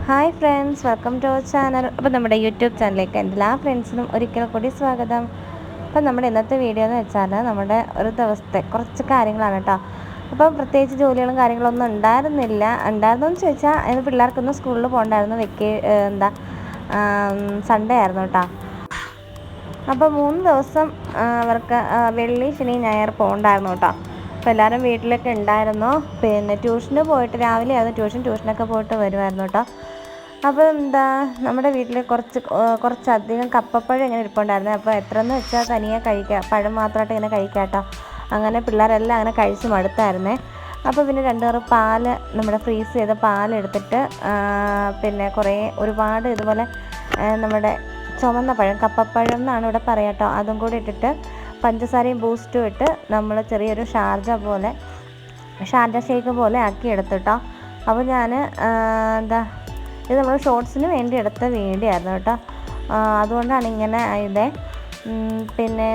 Hi friends, welcome to our channel. അപ്പോൾ നമ്മുടെ YouTube ചാനലിലേക്ക് എല്ലാ ഫ്രണ്ട്സിനും ഒരിക്കൽ കൂടി സ്വാഗതം. അപ്പോൾ നമ്മുടെ ഇന്നത്തെ വീഡിയോ എന്ന് വെച്ചാൽ നമ്മുടെ ഒരു ദിവസത്തെ കുറച്ച് കാര്യങ്ങളാണ് കേട്ടോ. അപ്പോൾ പ്രത്യേകിച്ച് ജോലികളും കാര്യങ്ങളൊന്നും ഉണ്ടായിരുന്നെന്ന് ചോദിച്ചാൽ ഇന്ന് പിള്ളേർക്കൊന്നും സ്കൂളിൽ പോകണ്ടായിരുന്നു. സൺഡേ ആയിരുന്നു കേട്ടോ. അപ്പോൾ 3 ദിവസം അവർക്ക് വെള്ളി, ശനി, ഞായർ പോകണ്ടായിരുന്നു കേട്ടോ. അപ്പോൾ എല്ലാവരും വീട്ടിലൊക്കെ ഉണ്ടായിരുന്നു. പിന്നെ ട്യൂഷന് പോയിട്ട് രാവിലെ ആയിരുന്നു ട്യൂഷനൊക്കെ പോയിട്ട് വരുമായിരുന്നു കേട്ടോ. അപ്പോൾ നമ്മുടെ വീട്ടിൽ കുറച്ചധികം കപ്പപ്പഴം ഇങ്ങനെ ഇരിപ്പുണ്ടായിരുന്നു. അപ്പോൾ എത്രയെന്ന് വെച്ചാൽ തനിയെ കഴിക്കുക, പഴം മാത്രമായിട്ട് ഇങ്ങനെ കഴിക്കാം കേട്ടോ. അങ്ങനെ പിള്ളേരെല്ലാം അങ്ങനെ കഴിച്ച് മടുത്തായിരുന്നേ. അപ്പോൾ പിന്നെ 2 കപ്പ് പാല്, നമ്മുടെ ഫ്രീസ് ചെയ്ത പാലെടുത്തിട്ട് പിന്നെ ഒരുപാട് ഇതുപോലെ നമ്മുടെ ചുമന്ന പഴം, കപ്പപ്പഴം എന്നാണ് ഇവിടെ പറയുക കേട്ടോ, അതും കൂടി ഇട്ടിട്ട് പഞ്ചസാരയും ബൂസ്റ്റും ഇട്ട് നമ്മൾ ചെറിയൊരു ഷാർജ ഷേക്ക് പോലെ ആക്കി എടുത്തിട്ടോ. അപ്പോൾ ഞാൻ ഇത് നമ്മൾ ഷോർട്സിന് വേണ്ടി എടുത്ത വീഡിയോ ആയിരുന്നു കേട്ടോ. അതുകൊണ്ടാണ് ഇങ്ങനെ ഇതേ. പിന്നെ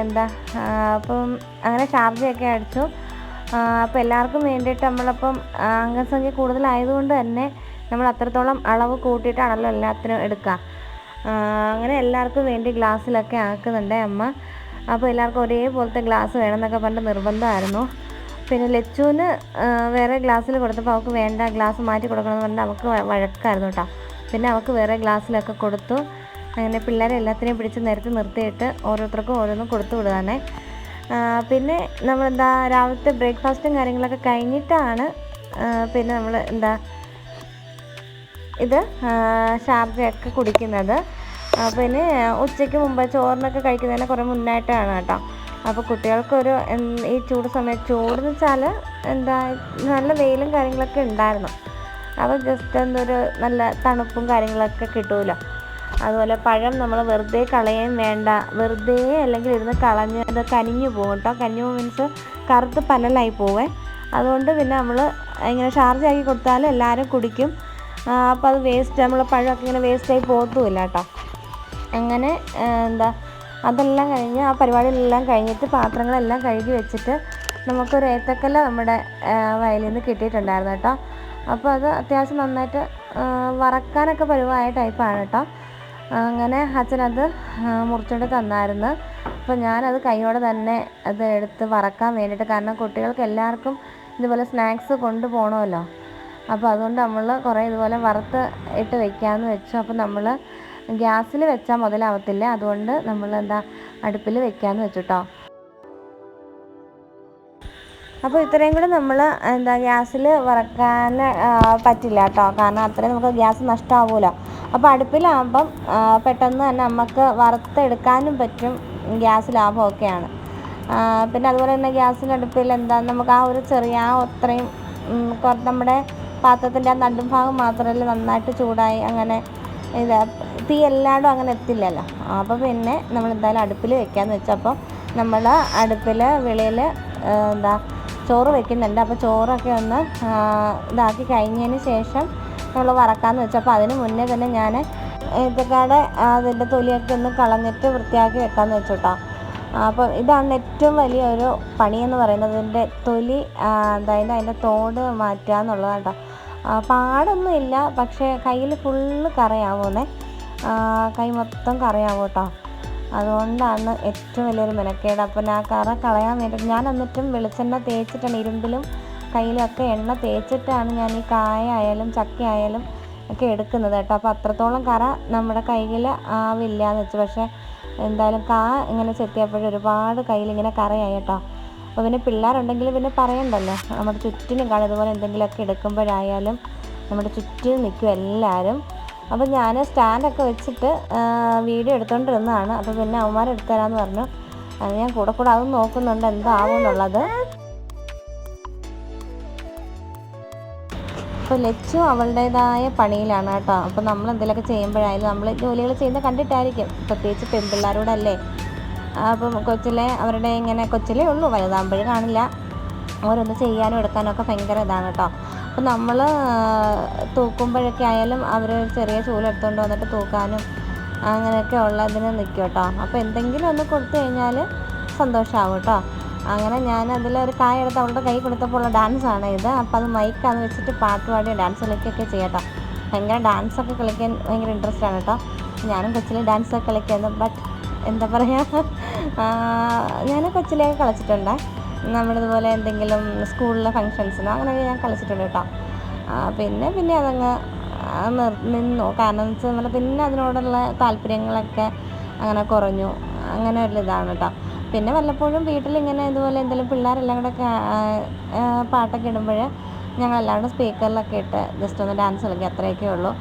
അപ്പം അങ്ങനെ ഷാർജയൊക്കെ അടിച്ചു. അപ്പോൾ എല്ലാവർക്കും വേണ്ടിയിട്ട് നമ്മളപ്പം അംഗസംഖ്യ കൂടുതലായതുകൊണ്ട് തന്നെ നമ്മൾ അത്രത്തോളം അളവ് കൂട്ടിയിട്ടാണല്ലോ എല്ലാത്തിനും എടുക്കുക. അങ്ങനെ എല്ലാവർക്കും വേണ്ടി ഗ്ലാസ്സിലൊക്കെ ആക്കുന്നുണ്ട് അമ്മ. അപ്പോൾ എല്ലാവർക്കും ഒരേപോലത്തെ ഗ്ലാസ് വേണമെന്നൊക്കെ പറഞ്ഞിട്ട് നിർബന്ധമായിരുന്നു. പിന്നെ ലച്ചുവിന് വേറെ ഗ്ലാസ്സിൽ കൊടുത്തപ്പോൾ അവൾക്ക് വേണ്ട, ഗ്ലാസ് മാറ്റി കൊടുക്കണമെന്ന് പറഞ്ഞാൽ അവൾക്ക് വഴക്കായിരുന്നു കേട്ടോ. പിന്നെ അവൾക്ക് വേറെ ഗ്ലാസ്സിലൊക്കെ കൊടുത്തു. അങ്ങനെ പിള്ളേരെ എല്ലാത്തിനെയും പിടിച്ച് നിർത്തിയിട്ട് ഓരോരുത്തർക്കും ഓരോന്നും കൊടുത്തു വിടുകയാണേ. പിന്നെ നമ്മൾ രാവിലത്തെ ബ്രേക്ക്ഫാസ്റ്റും കാര്യങ്ങളൊക്കെ കഴിഞ്ഞിട്ടാണ് പിന്നെ നമ്മൾ ഇത് ഷാർജയൊക്കെ കുടിക്കുന്നത്. പിന്നെ ഉച്ചയ്ക്ക് മുമ്പ് ചോറിനൊക്കെ കഴിക്കുന്നതിന് കുറേ മുന്നായിട്ടാണ് കേട്ടോ. അപ്പോൾ കുട്ടികൾക്കൊരു ഈ ചൂടെന്ന് വെച്ചാൽ നല്ല വെയിലും കാര്യങ്ങളൊക്കെ ഉണ്ടായിരുന്നു. അപ്പോൾ ജസ്റ്റ് നല്ല തണുപ്പും കാര്യങ്ങളൊക്കെ കിട്ടുമല്ലോ. അതുപോലെ പഴം നമ്മൾ വെറുതെ കളയുകയും വേണ്ട, വെറുതെ അല്ലെങ്കിൽ ഇരുന്ന് കളഞ്ഞ് അത് കനിഞ്ഞു പോകും കേട്ടോ. കനിഞ്ഞു മീൻസ് കറുത്ത് പനലായി പോവേ. അതുകൊണ്ട് പിന്നെ നമ്മൾ ഇങ്ങനെ ഷാർജയാക്കി കൊടുത്താൽ എല്ലാവരും കുടിക്കും. അപ്പോൾ അത് നമ്മൾ പഴമൊക്കെ ഇങ്ങനെ വേസ്റ്റായി പോകത്തുമില്ല കേട്ടോ. അങ്ങനെ അതെല്ലാം കഴിഞ്ഞ് ആ പരിപാടികളെല്ലാം കഴിഞ്ഞിട്ട് പാത്രങ്ങളെല്ലാം കഴുകി വെച്ചിട്ട് നമുക്കൊരു ഏത്തക്കല നമ്മുടെ വയലിൽ നിന്ന് കിട്ടിയിട്ടുണ്ടായിരുന്നു കേട്ടോ. അപ്പോൾ അത് അത്യാവശ്യം നന്നായിട്ട് വറക്കാനൊക്കെ പരുവായ ടൈപ്പാണ് കേട്ടോ. അങ്ങനെ അച്ഛനത് മുറിച്ചുകൊണ്ട് തന്നായിരുന്നു. അപ്പോൾ ഞാനത് കൈയോടെ തന്നെ അത് എടുത്ത് വറക്കാൻ വേണ്ടിയിട്ട്, കാരണം കുട്ടികൾക്ക് എല്ലാവർക്കും ഇതുപോലെ സ്നാക്സ് കൊണ്ടുപോകണമല്ലോ. അപ്പോൾ അതുകൊണ്ട് നമ്മൾ കുറേ ഇതുപോലെ വറുത്ത് ഇട്ട് വെക്കാമെന്ന് വെച്ചു. അപ്പോൾ നമ്മൾ ഗ്യാസിൽ വെച്ചാൽ മുതലാവത്തില്ല, അതുകൊണ്ട് നമ്മൾ അടുപ്പിൽ വെക്കാമെന്ന് വെച്ചു കേട്ടോ. അപ്പോൾ ഇത്രയും കൂടെ നമ്മൾ ഗ്യാസിൽ വറക്കാൻ പറ്റില്ല കേട്ടോ, കാരണം അത്രയും നമുക്ക് ഗ്യാസ് നഷ്ടമാവുമല്ലോ. അപ്പോൾ അടുപ്പിലാകുമ്പം പെട്ടെന്ന് തന്നെ നമുക്ക് വറുത്തെടുക്കാനും പറ്റും, ഗ്യാസ് ലാഭമൊക്കെയാണ്. പിന്നെ അതുപോലെ തന്നെ അടുപ്പിൽ നമുക്ക് ആ ഒരു ചെറിയ അത്രയും നമ്മുടെ പാത്രത്തിൻ്റെ ആ നടും ഭാഗം മാത്രമല്ല നന്നായിട്ട് ചൂടായി, അങ്ങനെ തീ എല്ലായിടും അങ്ങനെ എത്തില്ലല്ലോ. അപ്പോൾ പിന്നെ നമ്മൾ എന്തായാലും അടുപ്പിൽ വെക്കാമെന്ന് വെച്ചപ്പോൾ നമ്മൾ അടുപ്പിൽ വെളിയിൽ ചോറ് വെക്കുന്നുണ്ട്. അപ്പോൾ ചോറൊക്കെ ഒന്ന് ഇതാക്കി കഴിഞ്ഞതിന് ശേഷം നമ്മൾ വറക്കാമെന്ന് വെച്ചപ്പോൾ അതിന് മുന്നേ തന്നെ ഞാൻ ഏത്തക്കാടെ അതിൻ്റെ തൊലിയൊക്കെ ഒന്ന് കളഞ്ഞിട്ട് വൃത്തിയാക്കി വെക്കാമെന്ന് വെച്ചു കേട്ടോ. അപ്പോൾ ഇതാണ് ഏറ്റവും വലിയൊരു പണിയെന്ന് പറയുന്നത്, ഇതിൻ്റെ തൊലി അതിൻ്റെ തോട് മാറ്റുക എന്നുള്ളതാണ് കേട്ടോ. പാടൊന്നും ഇല്ല, പക്ഷേ കയ്യിൽ ഫുള്ള് കറയാവുന്നേ, കൈ മൊത്തം കറയാവും കേട്ടോ. അതുകൊണ്ടാണ് ഏറ്റവും വലിയൊരു മെനക്കേട്. അപ്പം ആ കറ കളയാൻ വേണ്ടിയിട്ട് ഞാൻ എന്നിട്ടും വെളിച്ചെണ്ണ തേച്ചിട്ടാണ്, ഇരുമ്പിലും കയ്യിലൊക്കെ എണ്ണ തേച്ചിട്ടാണ് ഞാൻ ഈ കായ ആയാലും ചക്ക ആയാലും ഒക്കെ എടുക്കുന്നത് കേട്ടോ. അപ്പോൾ അത്രത്തോളം കറ നമ്മുടെ കയ്യിൽ ആവില്ല എന്ന് വെച്ചു. പക്ഷേ എന്തായാലും ഇങ്ങനെ ചെത്തിയപ്പോഴും ഒരുപാട് കയ്യിലിങ്ങനെ കറയായി കേട്ടോ. അപ്പോൾ പിന്നെ പിള്ളേരുണ്ടെങ്കിൽ പിന്നെ പറയണ്ടല്ലോ, നമ്മുടെ ചുറ്റിനും കാണും ഇതുപോലെ എന്തെങ്കിലുമൊക്കെ എടുക്കുമ്പോഴായാലും നമ്മുടെ ചുറ്റിനും നിൽക്കും എല്ലാവരും. അപ്പോൾ ഞാൻ സ്റ്റാൻഡൊക്കെ വെച്ചിട്ട് വീഡിയോ എടുത്തുകൊണ്ടിരുന്നതാണ്. അപ്പോൾ പിന്നെ അവന്മാരെടുത്തു തരാമെന്ന് പറഞ്ഞു. അത് ഞാൻ കൂടെ അതും നോക്കുന്നുണ്ട് എന്താവും എന്നുള്ളത്. അപ്പോൾ ലച്ചു അവളുടേതായ പണിയിലാണ് കേട്ടോ. അപ്പോൾ നമ്മൾ എന്തെങ്കിലുമൊക്കെ ചെയ്യുമ്പോഴായാലും നമ്മൾ ജോലികൾ ചെയ്യുന്നത് കണ്ടിട്ടായിരിക്കും, പ്രത്യേകിച്ച് പെൺപിള്ളേരോടല്ലേ. അപ്പം അവരുടെ ഇങ്ങനെ കൊച്ചിലേ ഉള്ളൂ, വലുതാകുമ്പോഴും കാണില്ല. ഓരോന്ന് ചെയ്യാനും എടുക്കാനും ഒക്കെ ഭയങ്കര ഇതാണ് കേട്ടോ. അപ്പോൾ നമ്മൾ തൂക്കുമ്പോഴൊക്കെ ആയാലും അവർ ചെറിയ ചൂലെടുത്തുകൊണ്ട് വന്നിട്ട് തൂക്കാനും അങ്ങനെയൊക്കെ ഉള്ളതിന് നിൽക്കും കേട്ടോ. അപ്പോൾ എന്തെങ്കിലും ഒന്ന് കൊടുത്തു കഴിഞ്ഞാൽ സന്തോഷമാവും കേട്ടോ. അങ്ങനെ ഞാൻ അതിലൊരു കായ എടുത്ത് അവളുടെ കൈ കൊടുത്തപ്പോൾ ഉള്ള ഡാൻസാണ് ഇത്. അപ്പോൾ അത് മൈക്കാന്ന് വെച്ചിട്ട് പാട്ട് പാടി ഡാൻസ് കളിക്കുകയൊക്കെ ചെയ്യാം കേട്ടോ. ഭയങ്കര ഡാൻസൊക്കെ കളിക്കാൻ ഭയങ്കര ഇൻട്രസ്റ്റ് ആണ് കേട്ടോ. ഞാനും കൊച്ചിലെ ഡാൻസൊക്കെ കളിക്കുന്നു. ബട്ട് എന്താ പറയുക, ഞാൻ കൊച്ചിലേക്ക് കളിച്ചിട്ടുണ്ട്. നമ്മളിതുപോലെ എന്തെങ്കിലും സ്കൂളിലെ ഫങ്ഷൻസിനോ അങ്ങനെയൊക്കെ ഞാൻ കളിച്ചിട്ടുണ്ട് കേട്ടോ. പിന്നെ അതങ്ങ് നിന്നു. കാരണം എന്ന് വെച്ചാൽ പിന്നെ അതിനോടുള്ള താല്പര്യങ്ങളൊക്കെ അങ്ങനെ കുറഞ്ഞു. അങ്ങനെ ഒരു ഇതാണ് കേട്ടോ. പിന്നെ വല്ലപ്പോഴും വീട്ടിലിങ്ങനെ ഇതുപോലെ എന്തെങ്കിലും പിള്ളേരെല്ലാം കൂടെ പാട്ടൊക്കെ ഇടുമ്പോൾ ഞങ്ങളെല്ലാവരും സ്പീക്കറിലൊക്കെ ഇട്ട് ജസ്റ്റ് ഒന്ന് ഡാൻസ് കളിക്കുക, അത്രയൊക്കെ ഉള്ളൂ.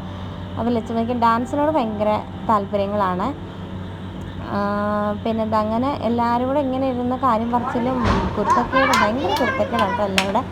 അപ്പോൾ ലച്ചുമ്മയ്ക്ക് ഡാൻസിനോട് ഭയങ്കര താല്പര്യങ്ങളാണ്. പിന്നെ അങ്ങനെ എല്ലാവരും കൂടെ ഇങ്ങനെ ഇരുന്ന കാര്യം പറച്ചിലും കുരുത്തക്കേടും ഭയങ്കര കുരുത്തക്കേടാണ് കേട്ടോ എല്ലാം കൂടെ.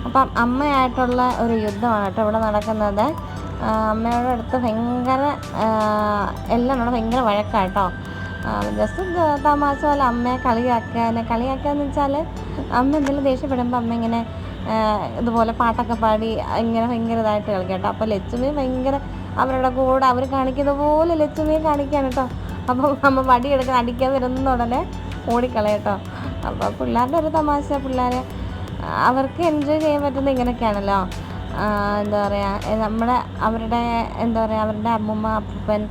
അപ്പം അമ്മയായിട്ടുള്ള ഒരു യുദ്ധമാണ് കേട്ടോ ഇവിടെ നടക്കുന്നത്. അമ്മയുടെ അടുത്ത് ഭയങ്കര എല്ലാം കൂടെ ഭയങ്കര വഴക്കാട്ടോ. ജസ്റ്റ് തമാശ പോലെ അമ്മയെ കളിയാക്കാന്ന് വെച്ചാൽ അമ്മ എന്തെങ്കിലും ദേഷ്യപ്പെടുമ്പോൾ അമ്മ ഇങ്ങനെ ഇതുപോലെ പാട്ടൊക്കെ പാടി ഇങ്ങനെ ഭയങ്കര ഇതായിട്ട് കളിക്കാം കേട്ടോ. അപ്പോൾ ലച്ചുമ്മയും ഭയങ്കര അവരുടെ കൂടെ അവർ കാണിക്കുന്ന പോലെ ലച്ചുമ്മയും കാണിക്കുകയാണ് കേട്ടോ. അപ്പം അമ്മ വടിയെടുക്കാൻ അടിക്കാൻ വരുന്ന ഉടനെ ഓടിക്കളയട്ടോ. അപ്പോൾ പിള്ളേരുടെ ഒരു തമാശ, പിള്ളേരെ അവർക്ക് എൻജോയ് ചെയ്യാൻ പറ്റുന്ന ഇങ്ങനെയൊക്കെയാണല്ലോ. എന്താ പറയുക, അവരുടെ അമ്മൂമ്മ അപ്പൂപ്പൻ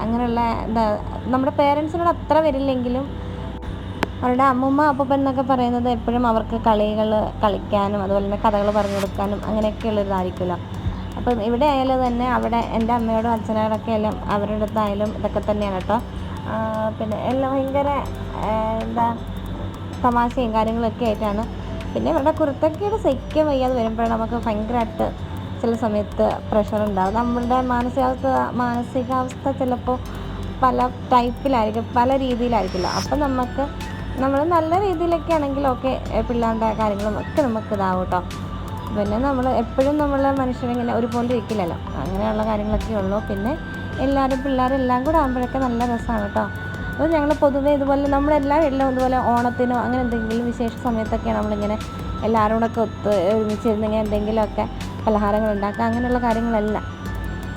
അങ്ങനെയുള്ള നമ്മുടെ പേരൻസിനോട് അത്ര വരില്ലെങ്കിലും അവരുടെ അമ്മൂമ്മ അപ്പൂപ്പൻ എന്നൊക്കെ പറയുന്നത് എപ്പോഴും അവർക്ക് കളിക്കാനും അതുപോലെ തന്നെ കഥകൾ പറഞ്ഞു കൊടുക്കാനും അങ്ങനെയൊക്കെയുള്ളതായിരിക്കുമല്ലോ. അപ്പം ഇവിടെ ആയാലും തന്നെ അവിടെ എൻ്റെ അമ്മയോടും അച്ഛനോടൊക്കെ എല്ലാം അവരുടെ അടുത്തായാലും ഇതൊക്കെ തന്നെയാണ് കേട്ടോ. പിന്നെ എല്ലാം ഭയങ്കര തമാശയും കാര്യങ്ങളൊക്കെ ആയിട്ടാണ്. പിന്നെ ഇവരുടെ കുരുത്തക്കേട് സഹിക്കാൻ വയ്യാതെ വരുമ്പോഴാണ് നമുക്ക് ഭയങ്കരമായിട്ട് ചില സമയത്ത് പ്രഷർ ഉണ്ടാകും. നമ്മളുടെ മാനസികാവസ്ഥ ചിലപ്പോൾ പല ടൈപ്പിലായിരിക്കും, പല രീതിയിലായിരിക്കില്ല. അപ്പം നമ്മൾ നല്ല രീതിയിലൊക്കെ ആണെങ്കിൽ ഓക്കെ, പിള്ളേരുടെ കാര്യങ്ങളും ഒക്കെ നമുക്ക് ഇതാവും കേട്ടോ. പിന്നെ എപ്പോഴും മനുഷ്യരിങ്ങനെ ഒരുപോലെ ഇരിക്കില്ലല്ലോ, അങ്ങനെയുള്ള കാര്യങ്ങളൊക്കെ ഉള്ളൂ. പിന്നെ പിള്ളേരെല്ലാം കൂടെ ആകുമ്പോഴൊക്കെ നല്ല രസമാണ് കേട്ടോ. അപ്പോൾ ഞങ്ങൾ പൊതുവേ ഇതുപോലെ നമ്മളെല്ലാ വീട്ടിലും ഇതുപോലെ ഓണത്തിനോ അങ്ങനെ എന്തെങ്കിലും വിശേഷ സമയത്തൊക്കെയാണ് നമ്മളിങ്ങനെ എല്ലാവരും കൂടെ ഒരുമിച്ചിരുന്നിങ്ങനെ എന്തെങ്കിലുമൊക്കെ പലഹാരങ്ങൾ ഉണ്ടാക്കുക, അങ്ങനെയുള്ള കാര്യങ്ങളെല്ലാം.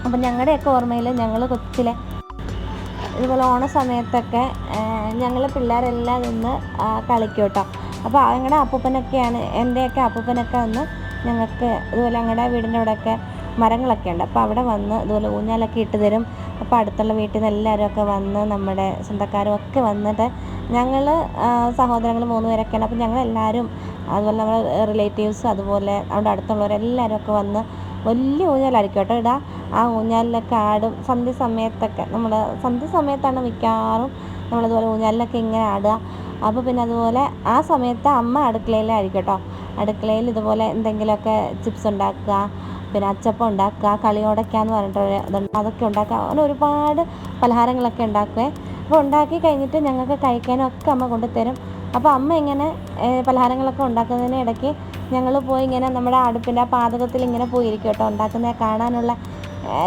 അപ്പം ഞങ്ങളുടെയൊക്കെ ഓർമ്മയിൽ ഞങ്ങൾ കൊച്ചിലെ ഇതുപോലെ ഓണ സമയത്തൊക്കെ ഞങ്ങൾ പിള്ളേരെല്ലാം നിന്ന് കളിക്കും കേട്ടോ. അപ്പോൾ ഞങ്ങളുടെ അപ്പൂപ്പനൊക്കെയാണ്, എൻ്റെയൊക്കെ അപ്പൂപ്പനൊക്കെ വന്ന് ഞങ്ങൾക്ക് ഇതുപോലെ ഞങ്ങളുടെ വീടിൻ്റെ അവിടെയൊക്കെ മരങ്ങളൊക്കെ ഉണ്ട്. അപ്പോൾ അവിടെ വന്ന് ഇതുപോലെ ഊഞ്ഞാലൊക്കെ ഇട്ട് തരും. അപ്പോൾ അടുത്തുള്ള വീട്ടിൽ നിന്ന് എല്ലാവരും ഒക്കെ വന്ന് നമ്മുടെ സ്വന്തക്കാരും ഒക്കെ വന്നിട്ട് ഞങ്ങൾ സഹോദരങ്ങൾ 3 പേരൊക്കെയാണ്. അപ്പോൾ ഞങ്ങളെല്ലാവരും അതുപോലെ നമ്മുടെ റിലേറ്റീവ്സ് അതുപോലെ അവിടെ അടുത്തുള്ളവരെല്ലാവരും ഒക്കെ വന്ന് വലിയ ഊഞ്ഞാലായിരിക്കും കേട്ടോ ഇടാം. ആ ഊഞ്ഞാലിലൊക്കെ ആടും. സന്ധ്യ സമയത്താണ് മിക്കവാറും നമ്മളിതുപോലെ ഊഞ്ഞാലിലൊക്കെ ഇങ്ങനെ ആടുക. അപ്പോൾ പിന്നെ അതുപോലെ ആ സമയത്ത് അമ്മ അടുക്കളയിലായിരിക്കും കേട്ടോ. അടുക്കളയിൽ ഇതുപോലെ എന്തെങ്കിലുമൊക്കെ ചിപ്സ് ഉണ്ടാക്കുക, പിന്നെ അച്ചപ്പം ഉണ്ടാക്കുക, കളിയോടയ്ക്കാന്ന് പറഞ്ഞിട്ട് അതൊക്കെ ഉണ്ടാക്കുക. അങ്ങനെ ഒരുപാട് പലഹാരങ്ങളൊക്കെ ഉണ്ടാക്കുവേ. അപ്പോൾ ഉണ്ടാക്കി കഴിഞ്ഞിട്ട് ഞങ്ങൾക്ക് കഴിക്കാനും ഒക്കെ അമ്മ കൊണ്ടുതരും. അപ്പോൾ അമ്മ ഇങ്ങനെ പലഹാരങ്ങളൊക്കെ ഉണ്ടാക്കുന്നതിന് ഇടയ്ക്ക് ഞങ്ങൾ പോയി ഇങ്ങനെ നമ്മുടെ അടുപ്പിൻ്റെ ആ പാചകത്തിൽ ഇങ്ങനെ പോയിരിക്കും കേട്ടോ. ഉണ്ടാക്കുന്നത് കാണാനുള്ള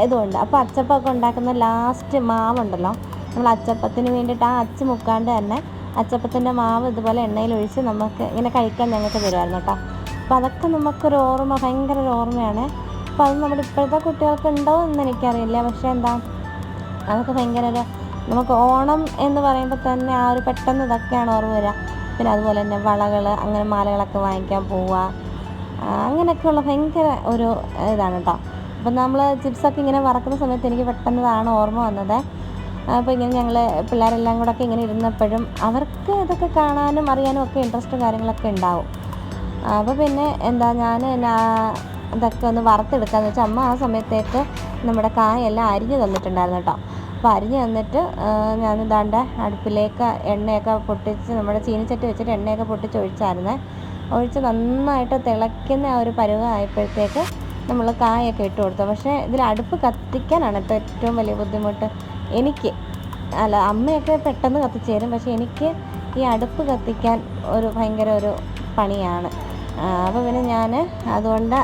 ഇതുണ്ട്. അപ്പോൾ അച്ചപ്പമൊക്കെ ഉണ്ടാക്കുന്ന ലാസ്റ്റ് മാവുണ്ടല്ലോ, നമ്മൾ അച്ചപ്പത്തിന് വേണ്ടിയിട്ട് ആ അച്ച് മുക്കാണ്ട് തന്നെ അച്ചപ്പത്തിൻ്റെ മാവ് ഇതുപോലെ എണ്ണയിലൊഴിച്ച് നമുക്ക് ഇങ്ങനെ കഴിക്കാൻ ഞങ്ങൾക്ക് തരുമായിരുന്നു കേട്ടോ. അപ്പോൾ അതൊക്കെ നമുക്കൊരു ഓർമ്മ, ഭയങ്കര ഒരു ഓർമ്മയാണ്. അപ്പോൾ അത് നമ്മുടെ ഇപ്പോഴത്തെ കുട്ടികൾക്ക് ഉണ്ടോ എന്ന് എനിക്കറിയില്ല. പക്ഷേ അതൊക്കെ ഭയങ്കര നമുക്ക് ഓണം എന്ന് പറയുമ്പോൾ തന്നെ ആ ഒരു പെട്ടെന്ന് ഇതൊക്കെയാണ് ഓർമ്മ വരിക. പിന്നെ അതുപോലെ തന്നെ വളകൾ, അങ്ങനെ മാലകളൊക്കെ വാങ്ങിക്കാൻ പോവുക, അങ്ങനെയൊക്കെയുള്ള ഭയങ്കര ഒരു ഇതാണ് കേട്ടോ. അപ്പം നമ്മൾ ചിപ്സൊക്കെ ഇങ്ങനെ വറക്കുന്ന സമയത്ത് എനിക്ക് പെട്ടെന്നതാണ് ഓർമ്മ വന്നത്. അപ്പോൾ ഇങ്ങനെ ഞങ്ങൾ പിള്ളേരെല്ലാം കൂടെ ഒക്കെ ഇങ്ങനെ ഇരുന്നപ്പോഴും അവർക്ക് ഇതൊക്കെ കാണാനും അറിയാനും ഒക്കെ ഇൻട്രസ്റ്റും കാര്യങ്ങളൊക്കെ ഉണ്ടാവും. അപ്പോൾ പിന്നെ ഞാൻ ഇതൊക്കെ ഒന്ന് വറുത്തെടുക്കാമെന്ന് വെച്ചാൽ അമ്മ ആ സമയത്തേക്ക് നമ്മുടെ കായെല്ലാം അരിഞ്ഞ് തന്നിട്ടുണ്ടായിരുന്നു കേട്ടോ. അപ്പോൾ അരിഞ്ഞ് തന്നിട്ട് ഞാൻ അടുപ്പിലേക്ക് എണ്ണയൊക്കെ പൊട്ടിച്ച് നമ്മുടെ ചീനിച്ചട്ടി വെച്ചിട്ട് എണ്ണയൊക്കെ ഒഴിച്ച് നന്നായിട്ട് തിളയ്ക്കുന്ന ആ ഒരു പരുവമായപ്പോഴത്തേക്ക് നമ്മൾ കായൊക്കെ ഇട്ട് കൊടുത്തു. പക്ഷേ ഇതിൽ അടുപ്പ് കത്തിക്കാനാണ് ഇപ്പോൾ ഏറ്റവും വലിയ ബുദ്ധിമുട്ട് എനിക്ക്. അമ്മയൊക്കെ പെട്ടെന്ന് കത്തിച്ച് തരും, പക്ഷേ എനിക്ക് ഈ അടുപ്പ് കത്തിക്കാൻ ഭയങ്കര ഒരു പണിയാണ്. അപ്പോൾ പിന്നെ ഞാൻ അതുകൊണ്ട്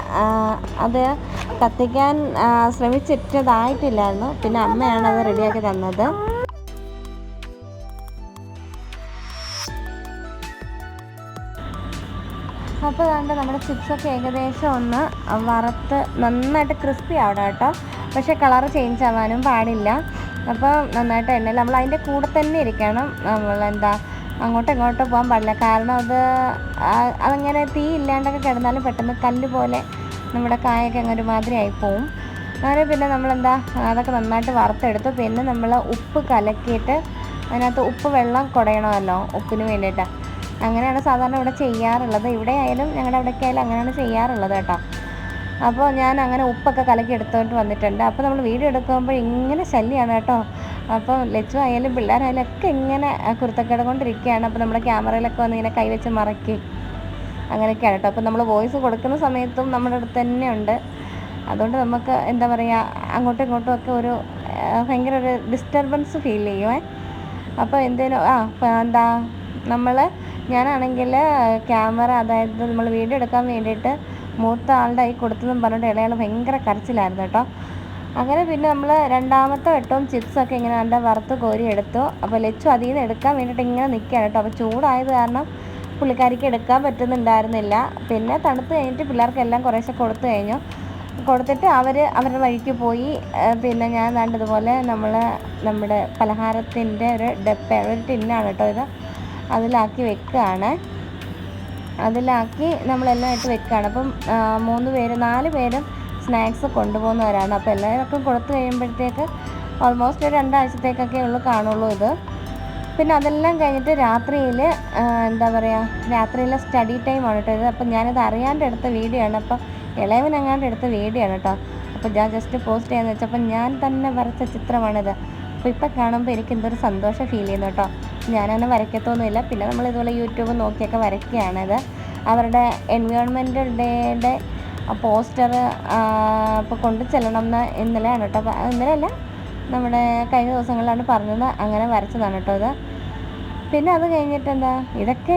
അത് കത്തിക്കാൻ ശ്രമിച്ചിട്ടതായിട്ടില്ലായിരുന്നു. പിന്നെ അമ്മയാണ് അത് റെഡിയാക്കി തന്നത്. അപ്പോൾ അതുകൊണ്ട് നമ്മുടെ ചിപ്സൊക്കെ ഏകദേശം ഒന്ന് വറുത്ത് നന്നായിട്ട് ക്രിസ്പി ആവണം കേട്ടോ. പക്ഷേ കളറ് ചേഞ്ച് ആവാനും പാടില്ല. അപ്പോൾ നന്നായിട്ട് എണ്ണയിൽ നമ്മൾ അതിൻ്റെ കൂടെ തന്നെ ഇരിക്കണം. നമ്മളെന്താ അങ്ങോട്ടും ഇങ്ങോട്ടും പോകാൻ പാടില്ല. കാരണം അതങ്ങനെ തീ ഇല്ലാണ്ടൊക്കെ കിടന്നാലും പെട്ടെന്ന് കല്ല് പോലെ നമ്മുടെ കായൊക്കെ അങ്ങനെ ഒരുമാതിരി ആയിപ്പോവും. അങ്ങനെ പിന്നെ നമ്മളെന്താ അതൊക്കെ നന്നായിട്ട് വറുത്തെടുത്തു. പിന്നെ നമ്മൾ ഉപ്പ് കലക്കിയിട്ട് അതിനകത്ത് ഉപ്പ് വെള്ളം കുടയണമല്ലോ ഉപ്പിന് വേണ്ടിയിട്ട്. അങ്ങനെയാണ് സാധാരണ ഇവിടെ ചെയ്യാറുള്ളത്. ഇവിടെ ആയാലും ഞങ്ങളുടെ അവിടെയൊക്കെ ആയാലും അങ്ങനെയാണ് ചെയ്യാറുള്ളത് കേട്ടോ. അപ്പോൾ ഞാൻ അങ്ങനെ ഉപ്പൊക്കെ കലക്കി എടുത്തുകൊണ്ട് വന്നിട്ടുണ്ട്. അപ്പോൾ നമ്മൾ വീഡിയോ എടുക്കുമ്പോൾ ഇങ്ങനെ ശല്യമാണ് കേട്ടോ. അപ്പോൾ ലച്ചു ആയാലും പിള്ളേരായാലും ഒക്കെ ഇങ്ങനെ കുരുത്തക്കേട് കൊണ്ടിരിക്കുകയാണ്. അപ്പോൾ നമ്മുടെ ക്യാമറയിലൊക്കെ വന്ന് ഇങ്ങനെ കൈവച്ച് മറക്കി അങ്ങനെയൊക്കെയാണ് കേട്ടോ. അപ്പോൾ നമ്മൾ വോയിസ് കൊടുക്കുന്ന സമയത്തും നമ്മുടെ അടുത്ത് തന്നെ ഉണ്ട്. അതുകൊണ്ട് നമുക്ക് എന്താ പറയുക അങ്ങോട്ടും ഇങ്ങോട്ടും ഒക്കെ ഒരു ഭയങ്കര ഒരു ഡിസ്റ്റർബൻസ് ഫീൽ ചെയ്യുമേ. അപ്പോൾ എന്താ ഞാനാണെങ്കിൽ ക്യാമറ അതായത് നമ്മൾ വീഡിയോ എടുക്കാൻ വേണ്ടിയിട്ട് മൂത്ത ആളുടെ കൈ കൊടുത്തതെന്നും പറഞ്ഞിട്ട് ഇളയാൾ ഭയങ്കര കരച്ചിലായിരുന്നു കേട്ടോ. അങ്ങനെ പിന്നെ നമ്മൾ രണ്ടാമത്തെ വട്ടവും ചിപ്സൊക്കെ ഇങ്ങനെ നല്ല വറുത്ത് കോരി എടുത്തു. അപ്പോൾ ലച്ചു അതിൽ നിന്ന് എടുക്കാൻ വേണ്ടിയിട്ട് ഇങ്ങനെ നിൽക്കുകയാണ് കേട്ടോ. അപ്പോൾ ചൂടായത് കാരണം പുള്ളിക്കാരിക്ക് എടുക്കാൻ പറ്റുന്നുണ്ടായിരുന്നില്ല. പിന്നെ തണുത്ത് കഴിഞ്ഞിട്ട് പിള്ളേർക്കെല്ലാം കുറേശ്ശെ കൊടുത്തു കഴിഞ്ഞു. കൊടുത്തിട്ട് അവരുടെ വഴിക്ക് പോയി. പിന്നെ ഞാൻ ഇതുപോലെ നമ്മുടെ പലഹാരത്തിൻ്റെ ഒരു ഒരു ടിന്നാണ് കേട്ടോ ഇത്. അതിലാക്കി വെക്കുകയാണ്. അതിലാക്കി നമ്മളെല്ലാം ഇട്ട് വെക്കുകയാണ്. അപ്പം 4 പേരും സ്നാക്സ് കൊണ്ടുപോകുന്നവരാണ്. അപ്പോൾ എല്ലാവർക്കും കൊടുത്തു കഴിയുമ്പോഴത്തേക്ക് ഓൾമോസ്റ്റ് ഒരു 2 ആഴ്ചത്തേക്കൊക്കെ കാണുള്ളൂ ഇത്. പിന്നെ അതെല്ലാം കഴിഞ്ഞിട്ട് രാത്രിയിൽ രാത്രിയിലെ സ്റ്റഡി ടൈമാണ് കേട്ടോ ഇത്. അപ്പം ഞാനിത് അറിയാണ്ട് എടുത്ത വീഡിയോ ആണ്. അപ്പോൾ ഇളയവനെങ്ങാണ്ട് എടുത്ത വീഡിയോ ആണ് കേട്ടോ. അപ്പോൾ ഞാൻ ജസ്റ്റ് പോസ്റ്റ് ചെയ്യാമെന്ന് വെച്ചപ്പോൾ ഞാൻ തന്നെ വരച്ച ചിത്രമാണിത്. അപ്പോൾ ഇപ്പം കാണുമ്പോൾ എനിക്ക് എന്തൊരു സന്തോഷം ഫീൽ ചെയ്യുന്നു കേട്ടോ. ഞാനങ്ങനെ വരയ്ക്കത്തൊന്നുമില്ല. പിന്നെ നമ്മൾ ഇതുപോലെ യൂട്യൂബ് നോക്കിയൊക്കെ വരയ്ക്കുകയാണിത്. അവരുടെ എൻവയോൺമെൻറ്റൽ ഡേയുടെ പോസ്റ്റർ ഇപ്പോൾ കൊണ്ടു ചെല്ലണം എന്ന് ഇന്നലെയാണ് കേട്ടോ. ഇന്നലെയല്ല, നമ്മുടെ കഴിഞ്ഞ ദിവസങ്ങളിലാണ് പറഞ്ഞത്. അങ്ങനെ വരച്ചതാണ് കേട്ടോ ഇത്. പിന്നെ അത് കഴിഞ്ഞിട്ട് ഇതൊക്കെ